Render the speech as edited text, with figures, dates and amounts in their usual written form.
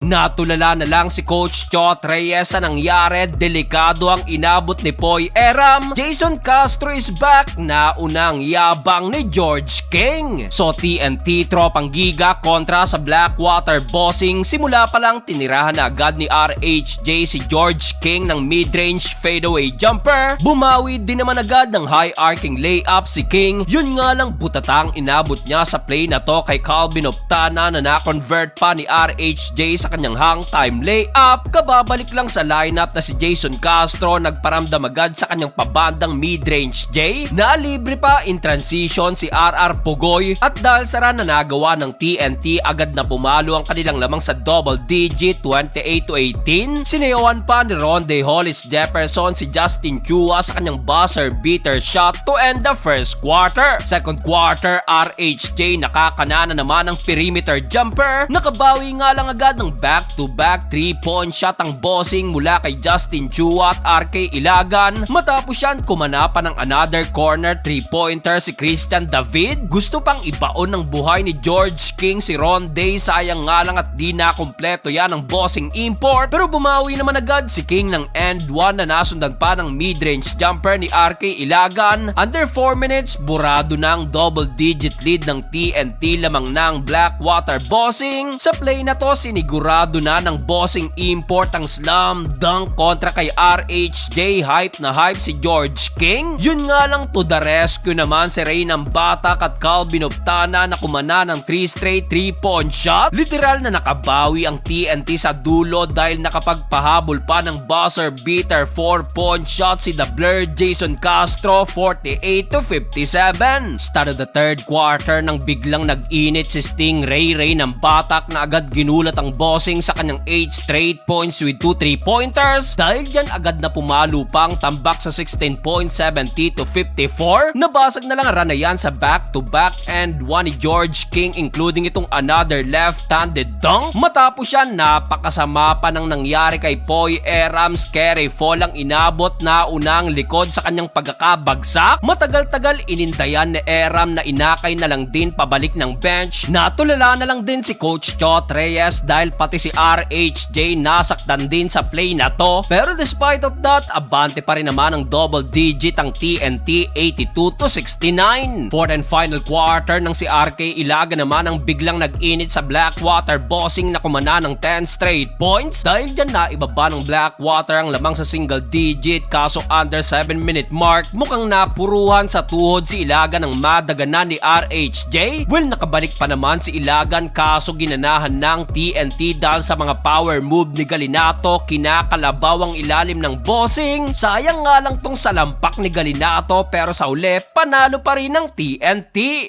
Natulala na lang si Coach Chot Reyes sa nangyari, delikado ang inabot ni Poy Eram. Jason Castro is back, naunang yabang ni George King. So TNT tropang giga kontra sa Blackwater Bossing, simula pa lang tinirahan na agad ni RHJ si George King ng mid-range fadeaway jumper. Bumawi din naman agad ng high arcing layup si King. Yun nga lang butatang inabot niya sa play na to kay Calvin Optana na na-convert pa ni RHJ sa kanyang hang time layup. Kababalik lang sa lineup na si Jason Castro, nagparamdam agad sa kanyang pabandang mid-range J. Nalibre pa in transition si RR Pugoy at dahil sara na nagawa ng TNT, agad na pumalo ang kanilang lamang sa double digit 28-18. Sinayawan pa ni Ronde Hollis Jefferson si Justin Chua sa kanyang buzzer beater shot to end the first quarter. Second quarter, RHJ nakakanana naman ng perimeter jumper. Nakabawi nga lang agad ng back-to-back 3-point shot ang Bossing mula kay Justin Chua at RK Ilagan. Matapos yan, kumana pa ng another corner 3-pointer si Christian David. Gusto pang ibaon ng buhay ni George King si Ronde, sayang nga lang at di na kumpleto yan ng Bossing import. Pero bumawi naman agad si King ng end 1 na nasundan pa ng mid-range jumper ni RK Ilagan. Under 4 minutes, burado ng double-digit lead ng TNT lamang ng Blackwater Bossing. Sa play na to, sinigurado na ng Bossing import ang slam dunk kontra kay RHJ. Hype na hype si George King. Yun nga lang, to the rescue naman si Ray ng Batak at Calvin Optana na kumana ng 3 straight 3-point shot. Literal na nakabawi ang TNT sa dulo dahil nakapagpahabol pa ng buzzer beater 4-point shot si The Blur Jason Castro, 48-57. Start of the third quarter nang biglang nag-init si Sting Ray ng Batak na agad ginulat ang Bossing sa kanyang 8 straight points with 2 3-pointers. Dahil dyan agad na pumalo pa ang tambak sa 16-70-54. Nabasag na lang ang run na yan sa back-to-back and one ni George King, including itong another left-handed dunk. Matapos yan, napakasama pa nang nangyari kay Poy Eram. Scary fall ang inabot na unang likod sa kanyang pagkakabagsak. Matagal-tagal inindayan ni Eram na inakay na lang din pabalik ng bench. Natulala na lang din si Coach Chot Reyes dahil pati si RHJ nasaktan din sa play na to. Pero despite of that, abante pa rin naman ang double digit ang TNT, 82-69. Fourth and final quarter nang si RK Ilaga naman ang biglang nag-init sa Blackwater Bossing na kumana ng 10 straight points. Dahil dyan na ibaba ng Blackwater ang lamang sa single digit, kaso under 7-minute mark mukhang napuruhan sa tuhod si Ilagan ng madaganan ni RHJ. Well, nakabalik pa naman si Ilagan kaso ginanahan ng TNT dahil sa mga power move ni Galinato. Kinakalabaw ang ilalim ng Bossing. Sayang nga lang tong salampak ni Galinato pero sa uli panalo pa rin ng TNT.